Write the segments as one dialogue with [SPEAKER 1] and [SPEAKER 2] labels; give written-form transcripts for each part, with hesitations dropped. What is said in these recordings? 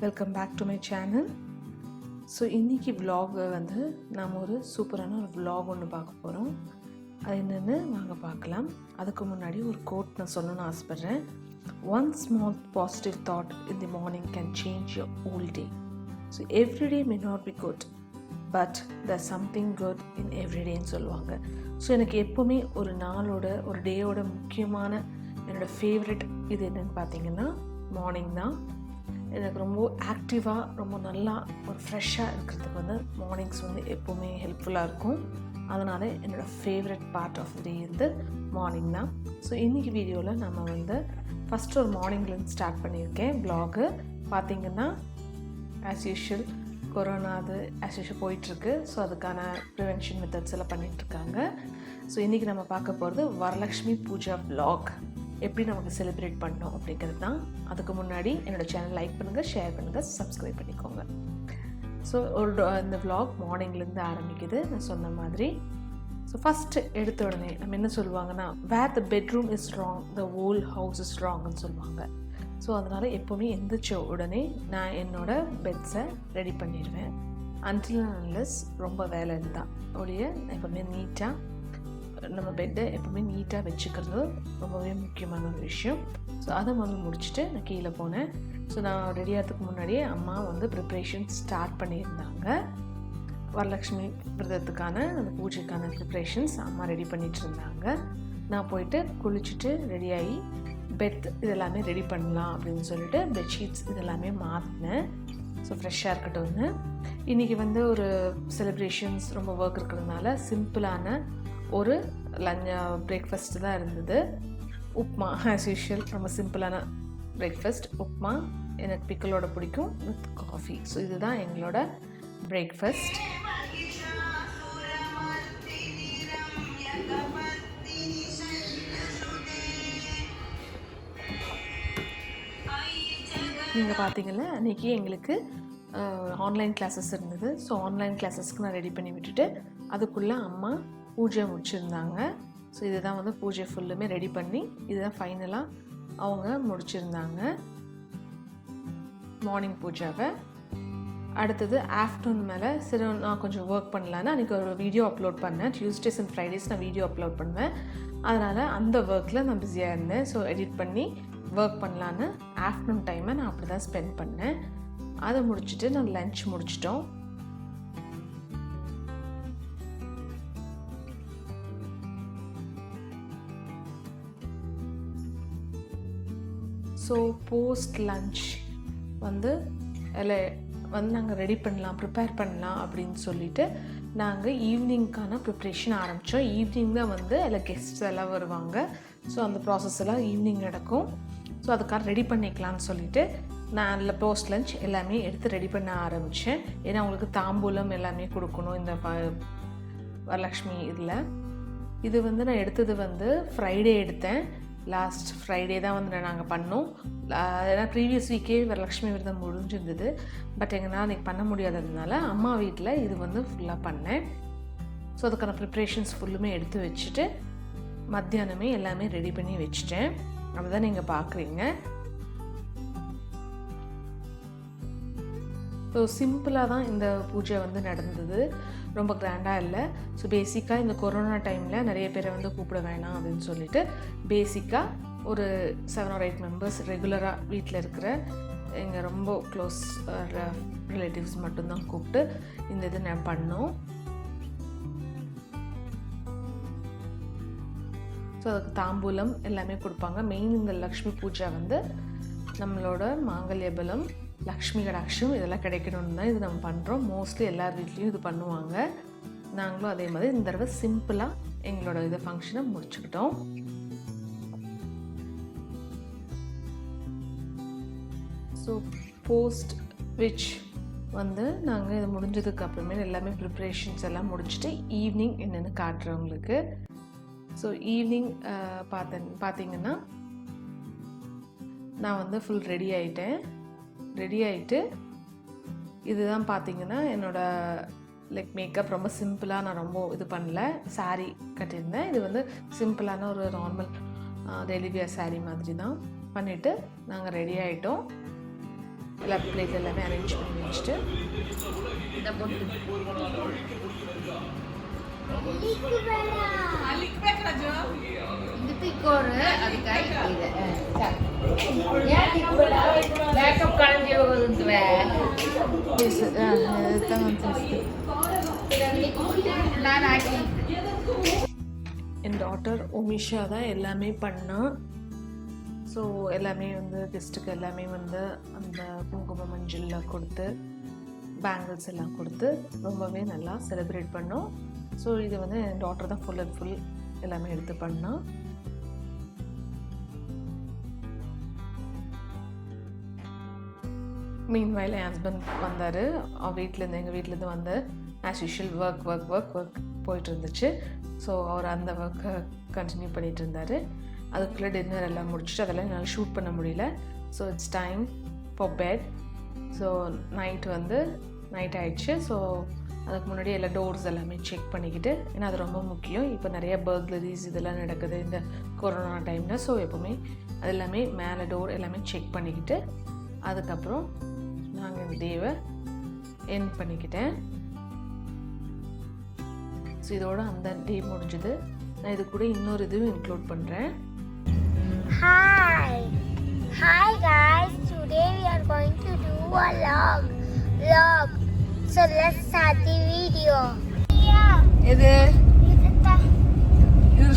[SPEAKER 1] Welcome back to my channel. So இன்றைக்கி விலாகை வந்து நாம் ஒரு சூப்பரான ஒரு விலாக் ஒன்று பார்க்க போகிறோம். அது என்னென்னு வாங்க பார்க்கலாம். அதுக்கு முன்னாடி ஒரு கோட் நான் சொல்லணும்னு ஆசைப்பட்றேன். One small positive thought in the morning can change your whole day. So every day may not be good, but the something good in எவ்ரிடேன்னு சொல்லுவாங்க. ஸோ எனக்கு எப்போவுமே ஒரு நாளோட ஒரு டேயோட முக்கியமான என்னோடய ஃபேவரெட் இது என்னென்னு பார்த்தீங்கன்னா மார்னிங் தான். எனக்கு ரொம்ப ஆக்டிவாக ரொம்ப நல்லா ஒரு ஃப்ரெஷ்ஷாக இருக்கிறதுக்கு வந்து மார்னிங்ஸ் வந்து எப்போவுமே ஹெல்ப்ஃபுல்லாக இருக்கும். அதனால் என்னோடய ஃபேவரட் பார்ட் ஆஃப் த டே வந்து மார்னிங் தான். ஸோ இன்றைக்கி வீடியோவில் நம்ம வந்து ஃபஸ்ட்டு ஒரு மார்னிங்லேருந்து ஸ்டார்ட் பண்ணியிருக்கேன். வ்ளாகு பார்த்திங்கன்னா ஆஸ் யூஷுவல் கொரோனா அது ஆஸ் யூஷுவல் போயிட்டுருக்கு. ஸோ அதுக்கான ப்ரிவென்ஷன் மெத்தட்ஸ் எல்லாம் பண்ணிகிட்ருக்காங்க. ஸோ இன்றைக்கி நம்ம பார்க்க போகிறது வரலக்ஷ்மி பூஜா வ்ளாக் எப்படி நமக்கு செலிப்ரேட் பண்ணோம் அப்படிங்கிறது தான். அதுக்கு முன்னாடி என்னோடய சேனல் லைக் பண்ணுங்கள், ஷேர் பண்ணுங்கள், சப்ஸ்கிரைப் பண்ணிக்கோங்க. ஸோ இந்த விலாக் மார்னிங்லேருந்து ஆரம்பிக்குது நான் சொன்ன மாதிரி. ஸோ ஃபஸ்ட்டு எடுத்த உடனே நம்ம என்ன சொல்லுவாங்கன்னா, where the bedroom is wrong the whole house is ராங்னு சொல்லுவாங்க. ஸோ அதனால் எப்போவுமே எந்திரிச்ச உடனே நான் என்னோடய பெட்ஸை ரெடி பண்ணிடுவேன். அன்டில் அன்லெஸ் ரொம்ப வேலை இருந்தால் ஒழிய எப்போவுமே நீட்டாக நம்ம பெட்டை எப்போவுமே நீட்டாக வச்சுக்கிறது ரொம்பவே முக்கியமான ஒரு விஷயம். ஸோ அதை முதல்ல முடிச்சுட்டு நான் கீழே போனேன். ஸோ நான் ரெடி ஆகிறதுக்கு முன்னாடியே அம்மா வந்து ப்ரிப்ரேஷன் ஸ்டார்ட் பண்ணியிருந்தாங்க. வரலக்ஷ்மி விரதத்துக்கான அந்த பூஜைக்கான ப்ரிப்ரேஷன்ஸ் அம்மா ரெடி பண்ணிகிட்டு இருந்தாங்க. நான் போயிட்டு குளிச்சுட்டு ரெடியாகி பெட் இதெல்லாமே ரெடி பண்ணலாம் அப்படின்னு சொல்லிட்டு பெட்ஷீட்ஸ் இதெல்லாமே மாற்றினேன். ஸோ ஃப்ரெஷ்ஷாக இருக்கட்டும்னு. இன்றைக்கி வந்து ஒரு செலிப்ரேஷன்ஸ் ரொம்ப ஒர்க் இருக்கிறதுனால சிம்பிளான ஒரு பிரேக்ஃபாஸ்ட்டு தான் இருந்தது. உப்மா ஆஸ் யூஷுவல் ரொம்ப சிம்பிளான பிரேக்ஃபாஸ்ட். உப்மா எனக்கு பிக்கலோட பிடிக்கும் வித் காஃபி. ஸோ இதுதான் எங்களோட பிரேக்ஃபாஸ்ட். நீங்கள் பார்த்தீங்கன்னா அன்றைக்கி எங்களுக்கு ஆன்லைன் கிளாஸஸ் இருந்தது. ஸோ ஆன்லைன் கிளாஸஸ்க்கு நான் ரெடி பண்ணி விட்டுட்டு அதுக்குள்ளே அம்மா பூஜை முடிச்சிருந்தாங்க. ஸோ இதுதான் வந்து பூஜை ஃபுல்லுமே ரெடி பண்ணி இதுதான் ஃபைனலாக அவங்க முடிச்சிருந்தாங்க மார்னிங் பூஜாவை. அடுத்தது ஆஃப்டர்நூன் மேலே சரி நான் கொஞ்சம் ஒர்க் பண்ணலான்னு அன்றைக்கி ஒரு வீடியோ அப்லோட் பண்ணேன். டியூஸ்டேஸ் அண்ட் ஃப்ரைடேஸ் நான் வீடியோ அப்லோட் பண்ணுவேன். அதனால் அந்த ஒர்க்கில் நான் பிஸியாக இருந்தேன். ஸோ எடிட் பண்ணி ஒர்க் பண்ணலான்னு ஆஃப்டர்நூன் டைமை நான் அப்படி தான் ஸ்பெண்ட் பண்ணேன். அதை முடிச்சுட்டு நான் லன்ச் முடிச்சிட்டோம். ஸோ போஸ்ட் லன்ச் வந்து நாங்கள் ரெடி பண்ணலாம், ப்ரிப்பேர் பண்ணலாம் அப்படின்னு சொல்லிவிட்டு நாங்கள் ஈவினிங்க்கான ப்ரிப்ரேஷன் ஆரம்பித்தோம். ஈவினிங் தான் வந்து கெஸ்ட்ஸ் எல்லாம் வருவாங்க. ஸோ அந்த ப்ராசஸ் எல்லாம் ஈவினிங் நடக்கும். ஸோ அதுக்காக ரெடி பண்ணிக்கலான்னு சொல்லிவிட்டு நான் அதில் போஸ்ட் லன்ச் எல்லாமே எடுத்து ரெடி பண்ண ஆரம்பித்தேன். ஏன்னா அவங்களுக்கு தாம்பூலம் எல்லாமே கொடுக்கணும் இந்த வரலக்ஷ்மி இதில். இது வந்து நான் எடுத்தது வந்து ஃப்ரைடே எடுத்தேன். லாஸ்ட் ஃப்ரைடே தான் வந்து நாங்கள் பண்ணோம். ஏன்னா ப்ரீவியஸ் வீக்கே வரலக்ஷ்மி விரதம் முடிஞ்சிருந்தது. பட் எங்களால் அன்றைக்கி பண்ண முடியாததுனால அம்மா வீட்டில் இது வந்து ஃபுல்லாக பண்ணேன். ஸோ அதுக்கான ப்ரிப்ரேஷன்ஸ் ஃபுல்லுமே எடுத்து வச்சுட்டு மத்தியானமே எல்லாமே ரெடி பண்ணி வச்சுட்டேன். அப்படி தான் நீங்கள் பார்க்குறீங்க. ஸோ சிம்பிளாக தான் இந்த பூஜை வந்து நடந்தது, ரொம்ப கிராண்டாக இல்லை. ஸோ பேசிக்காக இந்த கொரோனா டைமில் நிறைய பேரை வந்து கூப்பிட வேணாம் அப்படின்னு சொல்லிட்டு பேசிக்காக ஒரு 7 or 8 மெம்பர்ஸ் ரெகுலராக வீட்டில் இருக்கிற எங்கள் ரொம்ப க்ளோஸ் ரிலேட்டிவ்ஸ் மட்டும்தான் கூப்பிட்டு இந்த இது நான் பண்ணோம். ஸோ அதுக்கு தாம்பூலம் எல்லாமே கொடுப்பாங்க. மெயின் இந்த லக்ஷ்மி பூஜை வந்து நம்மளோட மாங்கல்ய பலம், லக்ஷ்மி கடாட்சம் இதெல்லாம் கிடைக்கணும்னு தான் இது நம்ம பண்ணுறோம். மோஸ்ட்லி எல்லார் வீட்லேயும் இது பண்ணுவாங்க. நாங்களும் அதே மாதிரி இந்த தடவை சிம்பிளாக எங்களோட இது ஃபங்க்ஷனை முடிச்சுக்கிட்டோம். ஸோ போஸ்ட் விச் வந்து நாங்கள் இது முடிஞ்சதுக்கு அப்புறமே எல்லாமே ப்ரிப்ரேஷன்ஸ் எல்லாம் முடிச்சுட்டு ஈவினிங் என்னென்னு காட்டுறவங்களுக்கு. ஸோ ஈவினிங் பார்த்தீங்கன்னா நான் வந்து ஃபுல் ரெடி ஆகிட்டு இதுதான் பார்த்தீங்கன்னா என்னோடய மேக்கப் ரொம்ப சிம்பிளாக நான் ரொம்ப இது பண்ணல. சாரீ கட்டியிருந்தேன். இது வந்து சிம்பிளான ஒரு நார்மல் டெய்லி வியர் சாரீ மாதிரி தான் பண்ணிவிட்டு நாங்கள் ரெடி ஆகிட்டோம். எல்லா பிளேட் எல்லாமே அரேஞ்ச் பண்ணி வச்சுட்டு
[SPEAKER 2] இந்த பொட்டு இது திக்கோரு அதுக்காய் இது ஏன் திக்கோட பேக்கப் கலஞ்சி ಹೋಗುತ್ತವೆ நான் ஆக்கி
[SPEAKER 1] என் டாட்டர் உமிஷா தான் எல்லாமே பண்ணா. ஸோ எல்லாமே வந்து கெஸ்ட்டுக்கு எல்லாமே வந்து அந்த குங்கும மஞ்சளில் கொடுத்து பேங்கிள்ஸ் எல்லாம் கொடுத்து ரொம்பவே நல்லா செலிப்ரேட் பண்ணோம். ஸோ இது வந்து என் டாட்டர் தான் ஃபுல் அண்ட் ஃபுல் எல்லாமே எடுத்து பண்ணா. மீன்வைல் என் ஹஸ்பண்ட் வந்தார். வீட்டிலேருந்து எங்கள் வீட்டிலேருந்து வந்து ஆஸ் யூஷுவல் ஒர்க் போயிட்டு இருந்துச்சு. ஸோ அவர் அந்த ஒர்க்கை கண்டினியூ பண்ணிகிட்டு இருந்தார். அதுக்குள்ளே டின்னர் எல்லாம் முடிச்சுட்டு அதெல்லாம் என்னால் ஷூட் பண்ண முடியல. So it's time for bed. So night ஆயிடுச்சு. ஸோ அதுக்கு முன்னாடி எல்லா டோர்ஸ் எல்லாமே செக் பண்ணிக்கிட்டு, ஏன்னா அது ரொம்ப முக்கியம். இப்போ நிறைய பர்க்லரிஸ் இதெல்லாம் நடக்குது இந்த கொரோனா டைமில். ஸோ எப்போவுமே அது எல்லாமே மேலே டோர் எல்லாமே செக் பண்ணிக்கிட்டு அதுக்கப்புறம் நாங்கள் இந்த டேவை எண்ட் பண்ணிக்கிட்டேன். ஸோ இதோட அந்த டே முடிஞ்சது. நான் இது கூட இன்னொரு இதுவும் இன்க்ளூட் பண்ணுறேன்.
[SPEAKER 3] Hi guys, today we are going to do a vlog. So let's start the video.
[SPEAKER 2] இது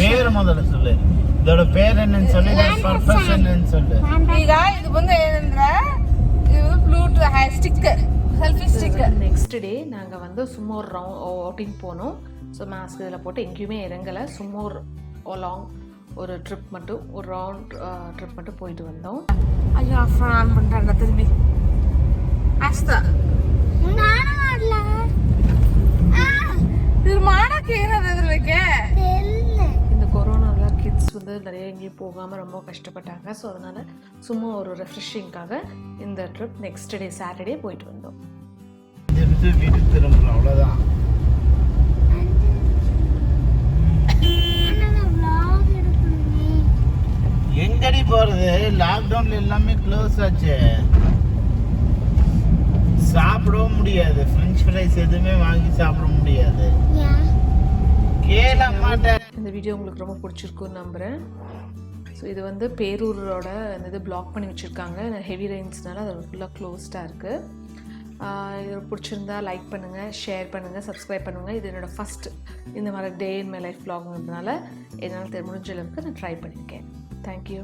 [SPEAKER 4] பேர் முதல்ல சொல்லு. இதோட பேர் என்னன்னு சொல்லு, இதோட பர்பஸ் என்னன்னு சொல்லு.
[SPEAKER 2] ಈಗ ಇದು ಬಂದು ಏನಂದ್ರೆ ಇದು Bluetooth sticker, selfie sticker.
[SPEAKER 1] Next day நாங்கள் வந்து சும்மா ஒரு அவுட்டிங் போனோம். ஸோ மாஸ்க் இதில் போட்டு எங்கேயுமே இறங்கலை. சும்மா ஒரு ட்ரிப் மட்டும், ஒரு ரவுண்ட் ட்ரிப் மட்டும் போயிட்டு வந்தோம்.
[SPEAKER 2] ஐயோ ஃபோன் ஆன் பண்ணுறாங்க திரும்பி. ಅಷ್ಟ
[SPEAKER 3] ನಾನು ಮಾಡಲ್ಲ.
[SPEAKER 2] ಇದು ಮಾಡೋಕ್ಕೆ ಏನಾದ್ರು ಇದ್ರಕ್ಕೆ
[SPEAKER 1] இந்த கொரோனாவில் கிட்ஸ் வந்து நிறைய எங்கேயும் போகாமல் ரொம்ப கஷ்டப்பட்டாங்க. ஸோ அதனால் சும்மா ஒரு ரெஃப்ரெஷிங்காக இந்த ட்ரிப் நெக்ஸ்ட் டே சாட்டர்டே போயிட்டு வந்தோம்.
[SPEAKER 4] வீட்டுக்கு திரும்பலாம், அவ்வளோதான். எங்கடி போறது? லாக்டவுன்ல எல்லாமே க்ளோஸ் ஆச்சு. சாப்பிடவும் முடியாது. ஃப்ரெஞ்ச் ஃப்ரைஸ் எதுவுமே வாங்கி சாப்பிட முடியாது. கேள மாட்டேன்.
[SPEAKER 1] இந்த வீடியோ உங்களுக்கு ரொம்ப பிடிச்சிருக்குன்னு நம்புகிறேன். ஸோ இது வந்து பேரூரோட இது பிளாக் பண்ணி வச்சுருக்காங்க. ஹெவி ரெயின்ஸ்னால அது ஃபுல்லாக க்ளோஸ்டாக இருக்குது. இது பிடிச்சிருந்தா லைக் பண்ணுங்கள், ஷேர் பண்ணுங்கள், சப்ஸ்கிரைப் பண்ணுங்கள். இது என்னோடய ஃபஸ்ட் இந்த மாதிரி டே இன் மை லைஃப் vlogன்றதுனால என்னால் முடிஞ்ச அளவுக்கு நான் ட்ரை பண்ணியிருக்கேன். தேங்க்யூ.